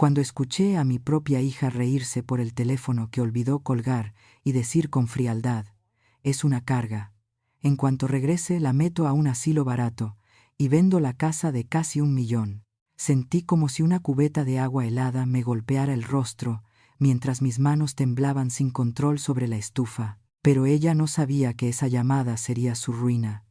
Cuando escuché a mi propia hija reírse por el teléfono que olvidó colgar y decir con frialdad, «Es una carga. En cuanto regrese la meto a un asilo barato y vendo la casa de casi 1 millón». Sentí como si una cubeta de agua helada me golpeara el rostro mientras mis manos temblaban sin control sobre la estufa. Pero ella no sabía que esa llamada sería su ruina,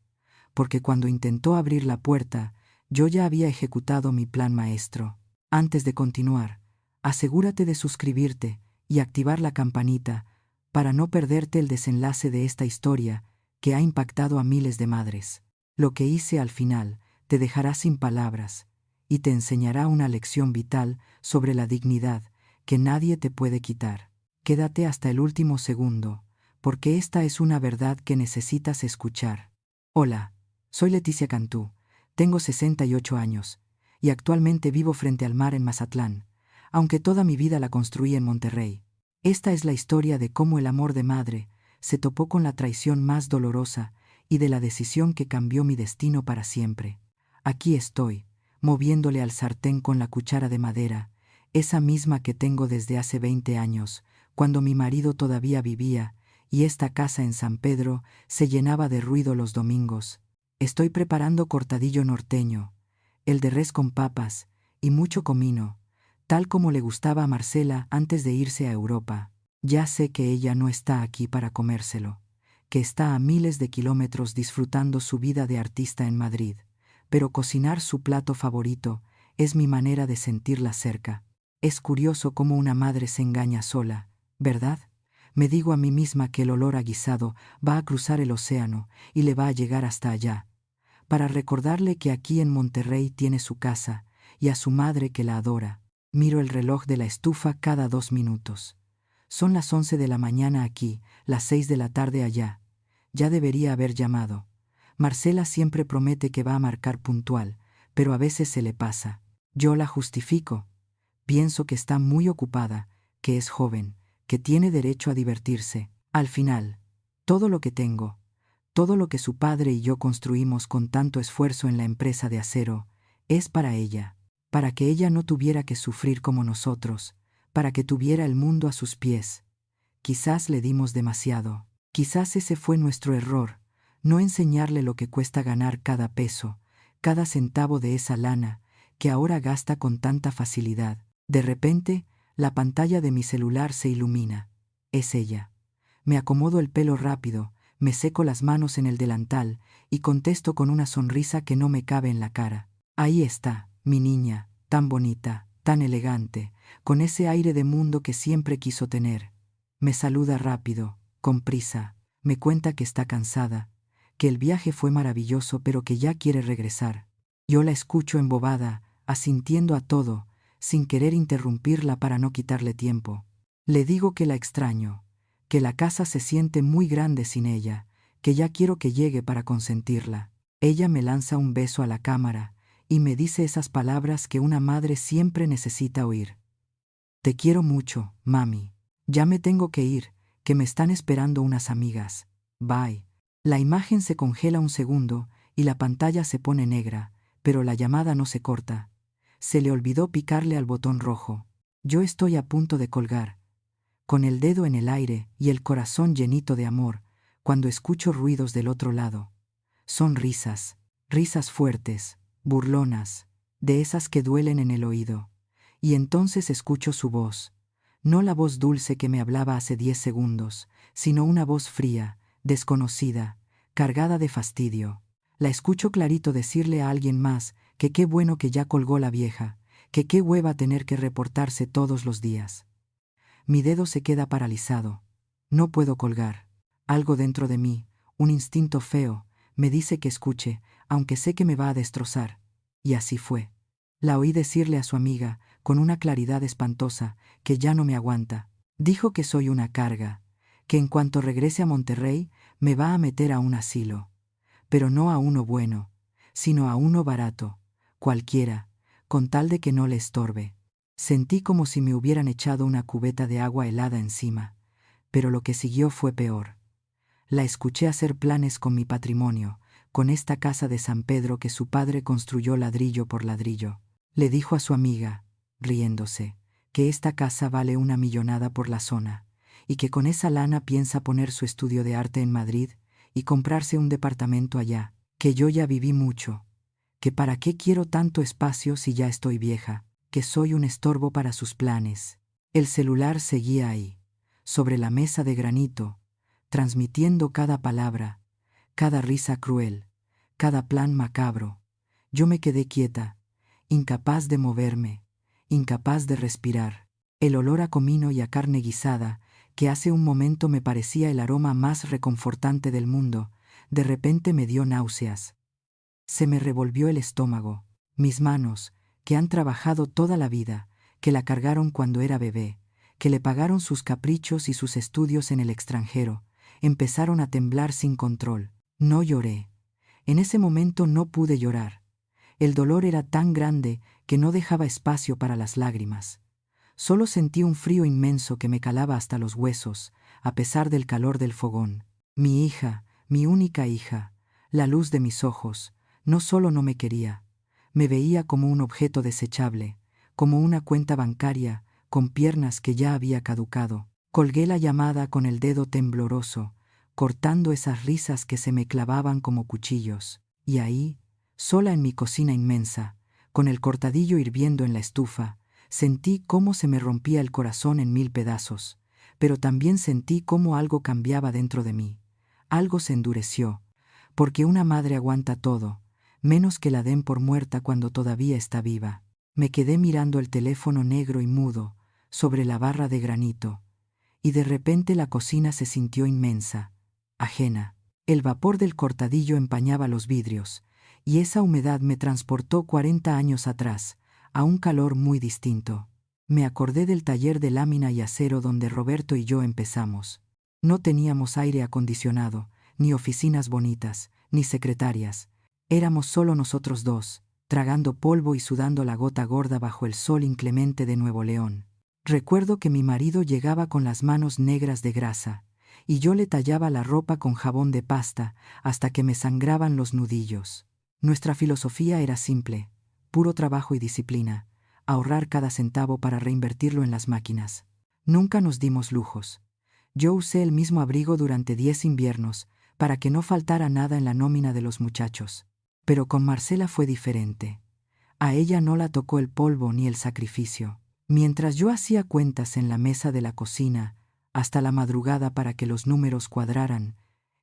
porque cuando intentó abrir la puerta, yo ya había ejecutado mi plan maestro. Antes de continuar, asegúrate de suscribirte y activar la campanita para no perderte el desenlace de esta historia que ha impactado a miles de madres. Lo que hice al final te dejará sin palabras y te enseñará una lección vital sobre la dignidad que nadie te puede quitar. Quédate hasta el último segundo, porque esta es una verdad que necesitas escuchar. Hola, soy Leticia Cantú, tengo 68 años, y actualmente vivo frente al mar en Mazatlán, aunque toda mi vida la construí en Monterrey. Esta es la historia de cómo el amor de madre se topó con la traición más dolorosa y de la decisión que cambió mi destino para siempre. Aquí estoy, moviéndole al sartén con la cuchara de madera, esa misma que tengo desde hace 20 años, cuando mi marido todavía vivía, y esta casa en San Pedro se llenaba de ruido los domingos. Estoy preparando cortadillo norteño, el de res con papas y mucho comino, tal como le gustaba a Marcela antes de irse a Europa. Ya sé que ella no está aquí para comérselo, que está a miles de kilómetros disfrutando su vida de artista en Madrid, pero cocinar su plato favorito es mi manera de sentirla cerca. Es curioso cómo una madre se engaña sola, ¿verdad? Me digo a mí misma que el olor a guisado va a cruzar el océano y le va a llegar hasta allá, para recordarle que aquí en Monterrey tiene su casa y a su madre que la adora. Miro el reloj de la estufa cada 2 minutos. Son las 11 de la mañana aquí, las 6 de la tarde allá. Ya debería haber llamado. Marcela siempre promete que va a marcar puntual, pero a veces se le pasa. Yo la justifico. Pienso que está muy ocupada, que es joven, que tiene derecho a divertirse. Al final, todo lo que tengo, todo lo que su padre y yo construimos con tanto esfuerzo en la empresa de acero, es para ella, para que ella no tuviera que sufrir como nosotros, para que tuviera el mundo a sus pies. Quizás le dimos demasiado, quizás ese fue nuestro error, no enseñarle lo que cuesta ganar cada peso, cada centavo de esa lana, que ahora gasta con tanta facilidad. De repente, la pantalla de mi celular se ilumina. Es ella. Me acomodo el pelo rápido, me seco las manos en el delantal y contesto con una sonrisa que no me cabe en la cara. Ahí está, mi niña, tan bonita, tan elegante, con ese aire de mundo que siempre quiso tener. Me saluda rápido, con prisa, me cuenta que está cansada, que el viaje fue maravilloso pero que ya quiere regresar. Yo la escucho embobada, asintiendo a todo, sin querer interrumpirla para no quitarle tiempo. Le digo que la extraño, que la casa se siente muy grande sin ella, que ya quiero que llegue para consentirla. Ella me lanza un beso a la cámara y me dice esas palabras que una madre siempre necesita oír. Te quiero mucho, mami. Ya me tengo que ir, que me están esperando unas amigas. Bye. La imagen se congela un segundo y la pantalla se pone negra, pero la llamada no se corta. Se le olvidó picarle al botón rojo. Yo estoy a punto de colgar, con el dedo en el aire y el corazón llenito de amor, cuando escucho ruidos del otro lado. Son risas, risas fuertes, burlonas, de esas que duelen en el oído. Y entonces escucho su voz. No la voz dulce que me hablaba hace 10 segundos, sino una voz fría, desconocida, cargada de fastidio. La escucho clarito decirle a alguien más que qué bueno que ya colgó la vieja, que qué hueva tener que reportarse todos los días. Mi dedo se queda paralizado. No puedo colgar. Algo dentro de mí, un instinto feo, me dice que escuche, aunque sé que me va a destrozar. Y así fue. La oí decirle a su amiga, con una claridad espantosa, que ya no me aguanta. Dijo que soy una carga, que en cuanto regrese a Monterrey me va a meter a un asilo. Pero no a uno bueno, sino a uno barato, cualquiera, con tal de que no le estorbe. Sentí como si me hubieran echado una cubeta de agua helada encima, pero lo que siguió fue peor. La escuché hacer planes con mi patrimonio, con esta casa de San Pedro que su padre construyó ladrillo por ladrillo. Le dijo a su amiga, riéndose, que esta casa vale una millonada por la zona, y que con esa lana piensa poner su estudio de arte en Madrid y comprarse un departamento allá, que yo ya viví mucho, que para qué quiero tanto espacio si ya estoy vieja, que soy un estorbo para sus planes. El celular seguía ahí, sobre la mesa de granito, transmitiendo cada palabra, cada risa cruel, cada plan macabro. Yo me quedé quieta, incapaz de moverme, incapaz de respirar. El olor a comino y a carne guisada, que hace un momento me parecía el aroma más reconfortante del mundo, de repente me dio náuseas. Se me revolvió el estómago. Mis manos, que han trabajado toda la vida, que la cargaron cuando era bebé, que le pagaron sus caprichos y sus estudios en el extranjero, empezaron a temblar sin control. No lloré. En ese momento no pude llorar. El dolor era tan grande que no dejaba espacio para las lágrimas. Solo sentí un frío inmenso que me calaba hasta los huesos, a pesar del calor del fogón. Mi hija, mi única hija, la luz de mis ojos, no solo no me quería, me veía como un objeto desechable, como una cuenta bancaria, con piernas que ya había caducado. Colgué la llamada con el dedo tembloroso, cortando esas risas que se me clavaban como cuchillos. Y ahí, sola en mi cocina inmensa, con el cortadillo hirviendo en la estufa, sentí cómo se me rompía el corazón en 1000 pedazos, pero también sentí cómo algo cambiaba dentro de mí. Algo se endureció, porque una madre aguanta todo, menos que la den por muerta cuando todavía está viva. Me quedé mirando el teléfono negro y mudo, sobre la barra de granito, y de repente la cocina se sintió inmensa, ajena. El vapor del cortadillo empañaba los vidrios, y esa humedad me transportó 40 años atrás, a un calor muy distinto. Me acordé del taller de lámina y acero donde Roberto y yo empezamos. No teníamos aire acondicionado, ni oficinas bonitas, ni secretarias. Éramos solo nosotros dos, tragando polvo y sudando la gota gorda bajo el sol inclemente de Nuevo León. Recuerdo que mi marido llegaba con las manos negras de grasa, y yo le tallaba la ropa con jabón de pasta hasta que me sangraban los nudillos. Nuestra filosofía era simple: puro trabajo y disciplina, ahorrar cada centavo para reinvertirlo en las máquinas. Nunca nos dimos lujos. Yo usé el mismo abrigo durante 10 inviernos, para que no faltara nada en la nómina de los muchachos. Pero con Marcela fue diferente. A ella no la tocó el polvo ni el sacrificio. Mientras yo hacía cuentas en la mesa de la cocina, hasta la madrugada para que los números cuadraran,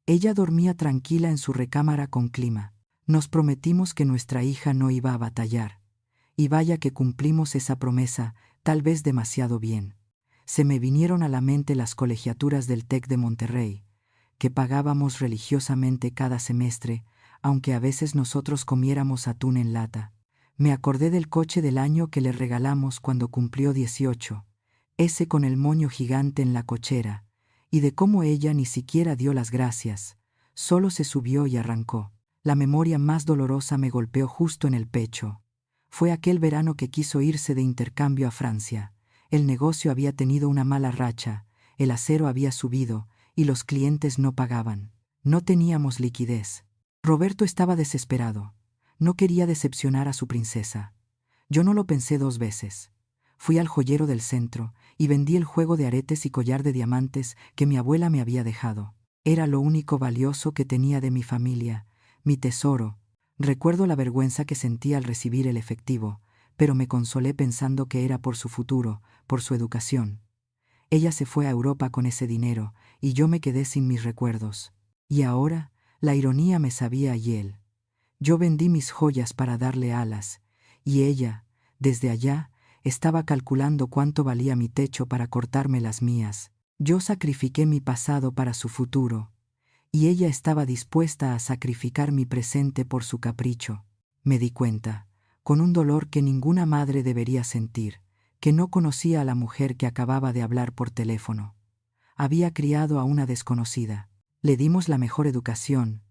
ella dormía tranquila en su recámara con clima. Nos prometimos que nuestra hija no iba a batallar. Y vaya que cumplimos esa promesa, tal vez demasiado bien. Se me vinieron a la mente las colegiaturas del TEC de Monterrey, que pagábamos religiosamente cada semestre, aunque a veces nosotros comiéramos atún en lata. Me acordé del coche del año que le regalamos cuando cumplió 18, ese con el moño gigante en la cochera, y de cómo ella ni siquiera dio las gracias, solo se subió y arrancó. La memoria más dolorosa me golpeó justo en el pecho. Fue aquel verano que quiso irse de intercambio a Francia. El negocio había tenido una mala racha, el acero había subido, y los clientes no pagaban. No teníamos liquidez. Roberto estaba desesperado. No quería decepcionar a su princesa. Yo no lo pensé 2 veces. Fui al joyero del centro y vendí el juego de aretes y collar de diamantes que mi abuela me había dejado. Era lo único valioso que tenía de mi familia, mi tesoro. Recuerdo la vergüenza que sentí al recibir el efectivo, pero me consolé pensando que era por su futuro, por su educación. Ella se fue a Europa con ese dinero, y yo me quedé sin mis recuerdos. Y ahora, la ironía me sabía a hiel. Yo vendí mis joyas para darle alas, y ella, desde allá, estaba calculando cuánto valía mi techo para cortarme las mías. Yo sacrifiqué mi pasado para su futuro, y ella estaba dispuesta a sacrificar mi presente por su capricho. Me di cuenta, con un dolor que ninguna madre debería sentir, que no conocía a la mujer que acababa de hablar por teléfono. Había criado a una desconocida. Le dimos la mejor educación,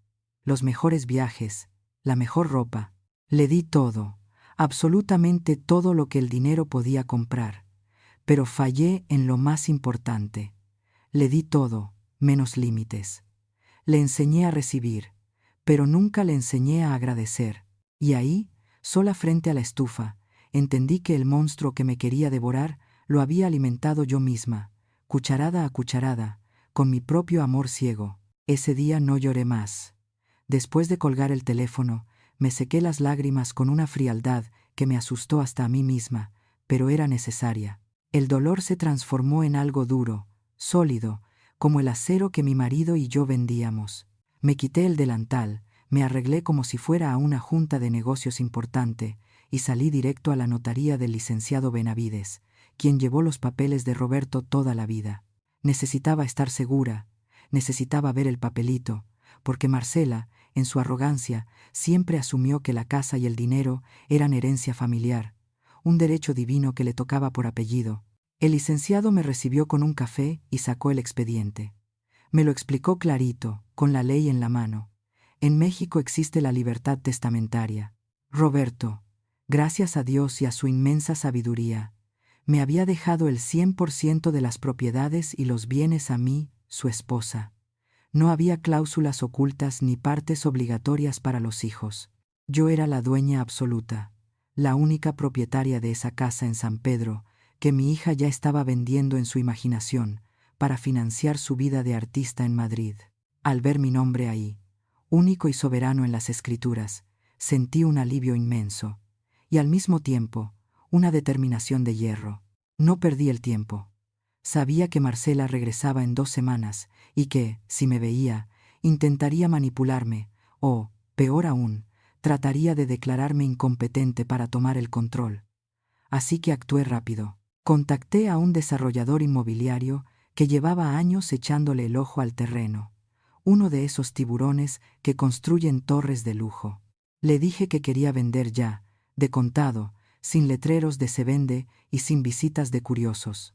los mejores viajes, la mejor ropa. Le di todo, absolutamente todo lo que el dinero podía comprar, pero fallé en lo más importante. Le di todo, menos límites. Le enseñé a recibir, pero nunca le enseñé a agradecer. Y ahí, sola frente a la estufa, entendí que el monstruo que me quería devorar Lo había alimentado yo misma, cucharada a cucharada, con mi propio amor ciego. Ese día no lloré más. Después de colgar el teléfono, me sequé las lágrimas con una frialdad que me asustó hasta a mí misma, pero era necesaria. El dolor se transformó en algo duro, sólido, como el acero que mi marido y yo vendíamos. Me quité el delantal, me arreglé como si fuera a una junta de negocios importante, y salí directo a la notaría del licenciado Benavides, quien llevó los papeles de Roberto toda la vida. Necesitaba estar segura, necesitaba ver el papelito, porque Marcela, en su arrogancia, siempre asumió que la casa y el dinero eran herencia familiar, un derecho divino que le tocaba por apellido. El licenciado me recibió con un café y sacó el expediente. Me lo explicó clarito, con la ley en la mano. En México existe la libertad testamentaria. Roberto, gracias a Dios y a su inmensa sabiduría, me había dejado el 100% de las propiedades y los bienes a mí, su esposa. No había cláusulas ocultas ni partes obligatorias para los hijos. Yo era la dueña absoluta, la única propietaria de esa casa en San Pedro, que mi hija ya estaba vendiendo en su imaginación, para financiar su vida de artista en Madrid. Al ver mi nombre ahí, único y soberano en las escrituras, sentí un alivio inmenso, y al mismo tiempo, una determinación de hierro. No perdí el tiempo. Sabía que Marcela regresaba en 2 semanas y que, si me veía, intentaría manipularme o, peor aún, trataría de declararme incompetente para tomar el control. Así que actué rápido. Contacté a un desarrollador inmobiliario que llevaba años echándole el ojo al terreno, uno de esos tiburones que construyen torres de lujo. Le dije que quería vender ya, de contado, sin letreros de se vende y sin visitas de curiosos.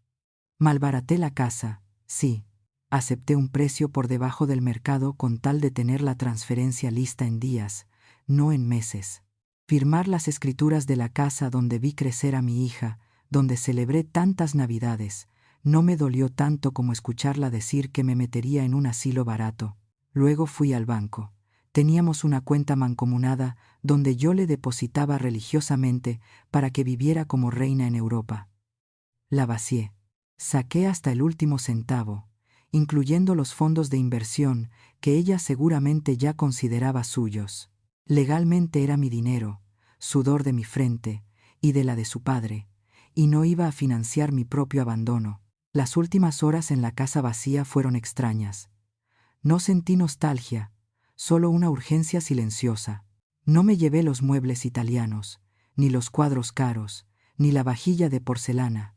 Malbaraté la casa, sí. Acepté un precio por debajo del mercado con tal de tener la transferencia lista en días, no en meses. Firmar las escrituras de la casa donde vi crecer a mi hija, donde celebré tantas navidades, no me dolió tanto como escucharla decir que me metería en un asilo barato. Luego fui al banco. Teníamos una cuenta mancomunada donde yo le depositaba religiosamente para que viviera como reina en Europa. La vacié. Saqué hasta el último centavo, incluyendo los fondos de inversión que ella seguramente ya consideraba suyos. Legalmente era mi dinero, sudor de mi frente y de la de su padre, y no iba a financiar mi propio abandono. Las últimas horas en la casa vacía fueron extrañas. No sentí nostalgia, solo una urgencia silenciosa. No me llevé los muebles italianos, ni los cuadros caros, ni la vajilla de porcelana.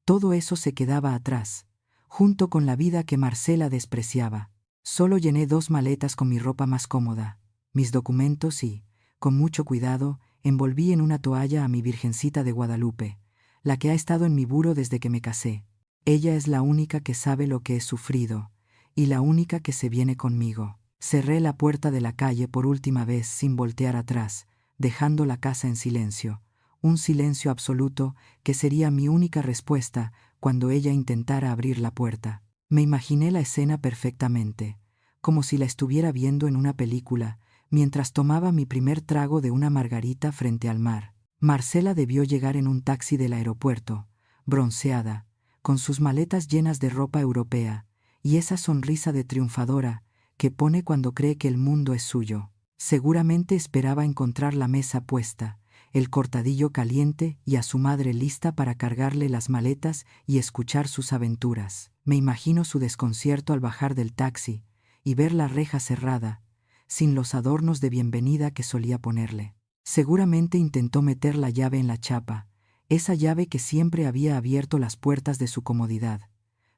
Todo eso se quedaba atrás, junto con la vida que Marcela despreciaba. Solo llené 2 maletas con mi ropa más cómoda, mis documentos y, con mucho cuidado, envolví en una toalla a mi Virgencita de Guadalupe, la que ha estado en mi buro desde que me casé. Ella es la única que sabe lo que he sufrido, y la única que se viene conmigo. Cerré la puerta de la calle por última vez sin voltear atrás, dejando la casa en silencio. Un silencio absoluto que sería mi única respuesta cuando ella intentara abrir la puerta. Me imaginé la escena perfectamente, como si la estuviera viendo en una película, mientras tomaba mi primer trago de una margarita frente al mar. Marcela debió llegar en un taxi del aeropuerto, bronceada, con sus maletas llenas de ropa europea, y esa sonrisa de triunfadora que pone cuando cree que el mundo es suyo. Seguramente esperaba encontrar la mesa puesta, el cortadillo caliente y a su madre lista para cargarle las maletas y escuchar sus aventuras. Me imagino su desconcierto al bajar del taxi y ver la reja cerrada, sin los adornos de bienvenida que solía ponerle. Seguramente intentó meter la llave en la chapa, esa llave que siempre había abierto las puertas de su comodidad.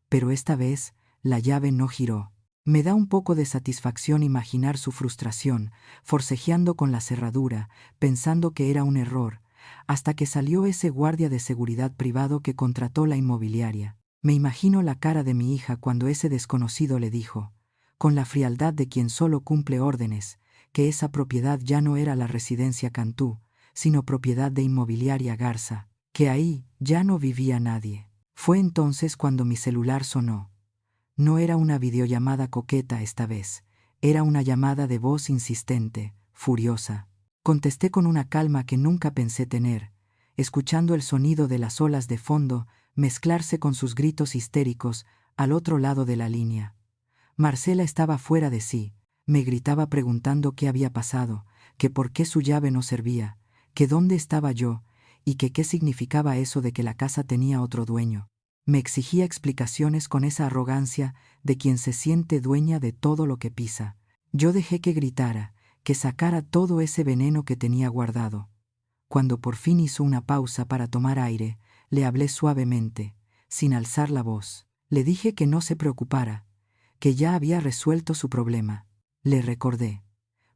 Pero esta vez, la llave no giró. Me da un poco de satisfacción imaginar su frustración, forcejeando con la cerradura, pensando que era un error, hasta que salió ese guardia de seguridad privado que contrató la inmobiliaria. Me imagino la cara de mi hija cuando ese desconocido le dijo, con la frialdad de quien solo cumple órdenes, que esa propiedad ya no era la residencia Cantú, sino propiedad de Inmobiliaria Garza, que ahí ya no vivía nadie. Fue entonces cuando mi celular sonó. No era una videollamada coqueta esta vez, era una llamada de voz insistente, furiosa. Contesté con una calma que nunca pensé tener, escuchando el sonido de las olas de fondo mezclarse con sus gritos histéricos al otro lado de la línea. Marcela estaba fuera de sí, me gritaba preguntando qué había pasado, que por qué su llave no servía, que dónde estaba yo, y que qué significaba eso de que la casa tenía otro dueño. Me exigía explicaciones con esa arrogancia de quien se siente dueña de todo lo que pisa. Yo dejé que gritara, que sacara todo ese veneno que tenía guardado. Cuando por fin hizo una pausa para tomar aire, le hablé suavemente, sin alzar la voz. Le dije que no se preocupara, que ya había resuelto su problema. Le recordé,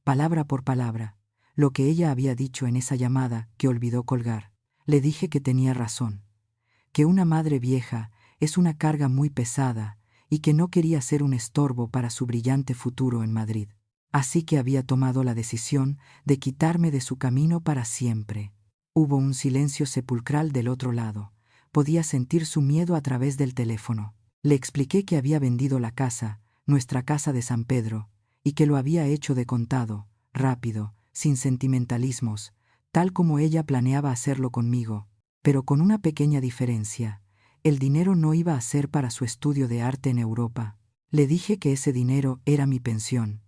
palabra por palabra, lo que ella había dicho en esa llamada que olvidó colgar. Le dije que tenía razón, que una madre vieja es una carga muy pesada y que no quería ser un estorbo para su brillante futuro en Madrid. Así que había tomado la decisión de quitarme de su camino para siempre. Hubo un silencio sepulcral del otro lado. Podía sentir su miedo a través del teléfono. Le expliqué que había vendido la casa, nuestra casa de San Pedro, y que lo había hecho de contado, rápido, sin sentimentalismos, tal como ella planeaba hacerlo conmigo, pero con una pequeña diferencia. El dinero no iba a ser para su estudio de arte en Europa. Le dije que ese dinero era mi pensión,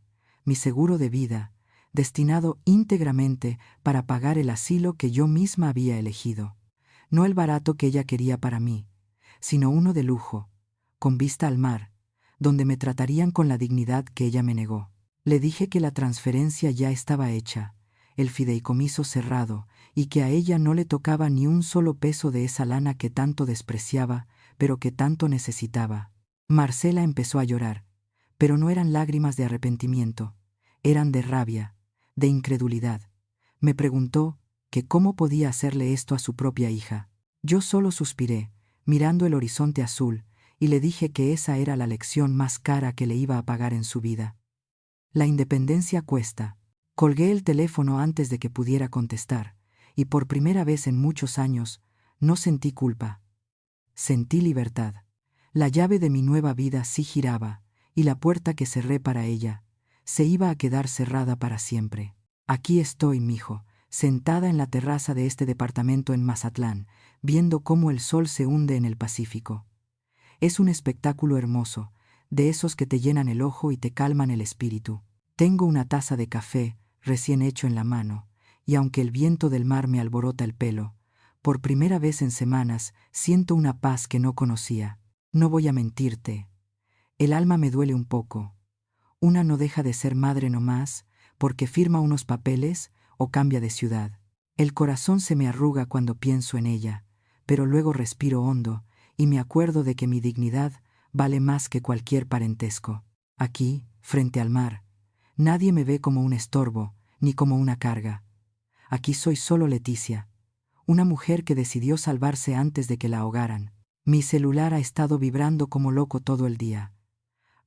mi seguro de vida, destinado íntegramente para pagar el asilo que yo misma había elegido. No el barato que ella quería para mí, sino uno de lujo, con vista al mar, donde me tratarían con la dignidad que ella me negó. Le dije que la transferencia ya estaba hecha, el fideicomiso cerrado, y que a ella no le tocaba ni un solo peso de esa lana que tanto despreciaba, pero que tanto necesitaba. Marcela empezó a llorar, pero no eran lágrimas de arrepentimiento, eran de rabia, de incredulidad. Me preguntó que cómo podía hacerle esto a su propia hija. Yo solo suspiré, mirando el horizonte azul, y le dije que esa era la lección más cara que le iba a pagar en su vida. La independencia cuesta. Colgué el teléfono antes de que pudiera contestar, y por primera vez en muchos años, no sentí culpa. Sentí libertad. La llave de mi nueva vida sí giraba, y la puerta que cerré para ella se iba a quedar cerrada para siempre. Aquí estoy, mijo, sentada en la terraza de este departamento en Mazatlán, viendo cómo el sol se hunde en el Pacífico. Es un espectáculo hermoso, de esos que te llenan el ojo y te calman el espíritu. Tengo una taza de café recién hecho en la mano, y aunque el viento del mar me alborota el pelo, por primera vez en semanas siento una paz que no conocía. No voy a mentirte. El alma me duele un poco. Una no deja de ser madre nomás, porque firma unos papeles o cambia de ciudad. El corazón se me arruga cuando pienso en ella, pero luego respiro hondo y me acuerdo de que mi dignidad vale más que cualquier parentesco. Aquí, frente al mar, nadie me ve como un estorbo, ni como una carga. Aquí soy solo Leticia, una mujer que decidió salvarse antes de que la ahogaran. Mi celular ha estado vibrando como loco todo el día.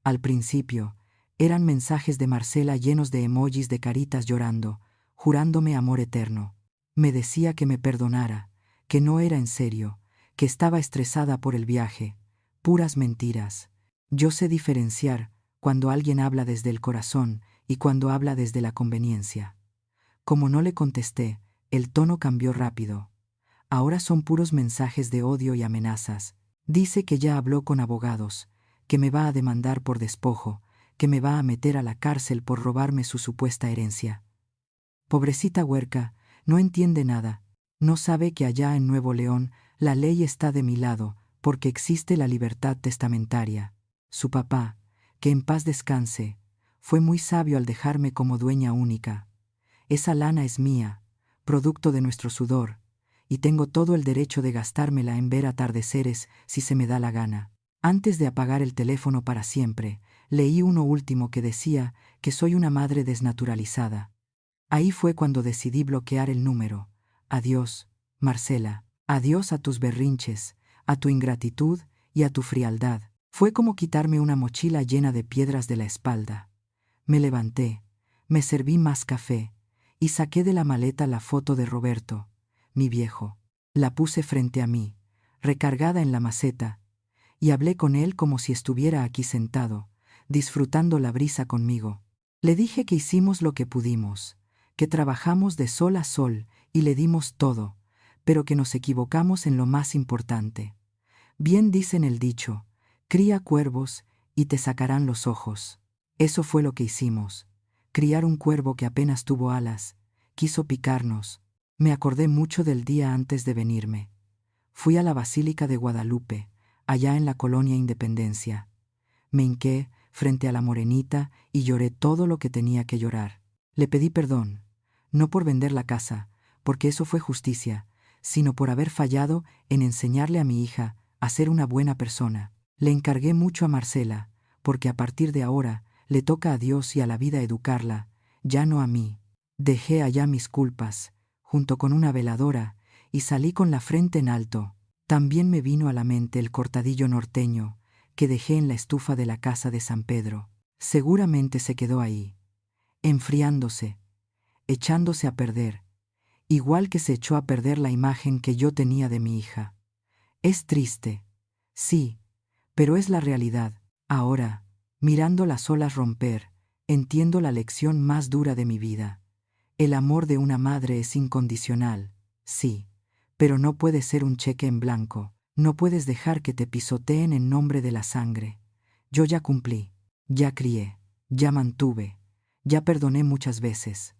Al principio, eran mensajes de Marcela llenos de emojis de caritas llorando, jurándome amor eterno. Me decía que me perdonara, que no era en serio, que estaba estresada por el viaje. Puras mentiras. Yo sé diferenciar cuando alguien habla desde el corazón y cuando habla desde la conveniencia. Como no le contesté, el tono cambió rápido. Ahora son puros mensajes de odio y amenazas. Dice que ya habló con abogados, que me va a demandar por despojo, que me va a meter a la cárcel por robarme su supuesta herencia. Pobrecita huerca, no entiende nada. No sabe que allá en Nuevo León la ley está de mi lado, porque existe la libertad testamentaria. Su papá, que en paz descanse, fue muy sabio al dejarme como dueña única. Esa lana es mía, producto de nuestro sudor, y tengo todo el derecho de gastármela en ver atardeceres si se me da la gana. Antes de apagar el teléfono para siempre, leí uno último que decía que soy una madre desnaturalizada. Ahí fue cuando decidí bloquear el número. Adiós, Marcela. Adiós a tus berrinches, a tu ingratitud y a tu frialdad. Fue como quitarme una mochila llena de piedras de la espalda. Me levanté, me serví más café y saqué de la maleta la foto de Roberto, mi viejo. La puse frente a mí, recargada en la maceta, y hablé con él como si estuviera aquí sentado, disfrutando la brisa conmigo. Le dije que hicimos lo que pudimos, que trabajamos de sol a sol y le dimos todo, pero que nos equivocamos en lo más importante. Bien dicen el dicho, cría cuervos y te sacarán los ojos. Eso fue lo que hicimos. Criar un cuervo que apenas tuvo alas, quiso picarnos. Me acordé mucho del día antes de venirme. Fui a la Basílica de Guadalupe, allá en la colonia Independencia. Me hinqué frente a la morenita y lloré todo lo que tenía que llorar. Le pedí perdón, no por vender la casa, porque eso fue justicia, sino por haber fallado en enseñarle a mi hija a ser una buena persona. Le encargué mucho a Marcela, porque a partir de ahora le toca a Dios y a la vida educarla, ya no a mí. Dejé allá mis culpas, junto con una veladora, y salí con la frente en alto. También me vino a la mente el cortadillo norteño que dejé en la estufa de la casa de San Pedro. Seguramente se quedó ahí, enfriándose, echándose a perder, igual que se echó a perder la imagen que yo tenía de mi hija. Es triste, sí, pero es la realidad. Ahora, mirando las olas romper, entiendo la lección más dura de mi vida. El amor de una madre es incondicional, sí, pero no puede ser un cheque en blanco. No puedes dejar que te pisoteen en nombre de la sangre. Yo ya cumplí, ya crié, ya mantuve, ya perdoné muchas veces.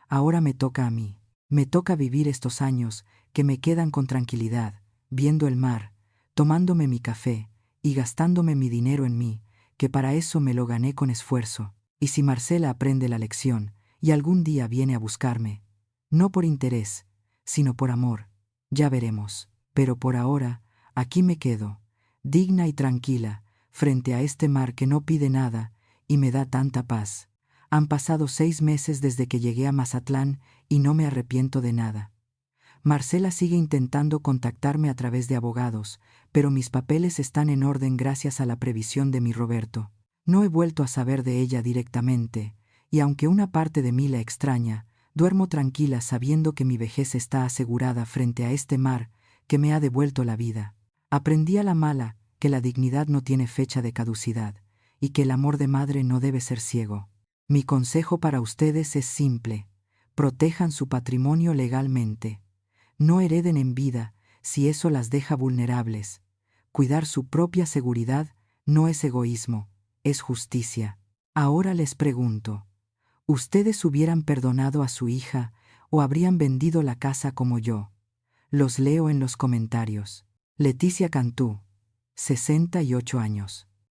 Ahora me toca a mí. Me toca vivir estos años que me quedan con tranquilidad, viendo el mar, tomándome mi café y gastándome mi dinero en mí, que para eso me lo gané con esfuerzo. Y si Marcela aprende la lección y algún día viene a buscarme, no por interés, sino por amor, ya veremos. Pero por ahora, aquí me quedo, digna y tranquila, frente a este mar que no pide nada y me da tanta paz. Han pasado 6 meses desde que llegué a Mazatlán y no me arrepiento de nada. Marcela sigue intentando contactarme a través de abogados, pero mis papeles están en orden gracias a la previsión de mi Roberto. No he vuelto a saber de ella directamente, y aunque una parte de mí la extraña, duermo tranquila sabiendo que mi vejez está asegurada frente a este mar que me ha devuelto la vida. Aprendí a la mala que la dignidad no tiene fecha de caducidad, y que el amor de madre no debe ser ciego. Mi consejo para ustedes es simple: protejan su patrimonio legalmente. No hereden en vida si eso las deja vulnerables. Cuidar su propia seguridad no es egoísmo, es justicia. Ahora les pregunto, ¿ustedes hubieran perdonado a su hija o habrían vendido la casa como yo? Los leo en los comentarios. Leticia Cantú, 68 años.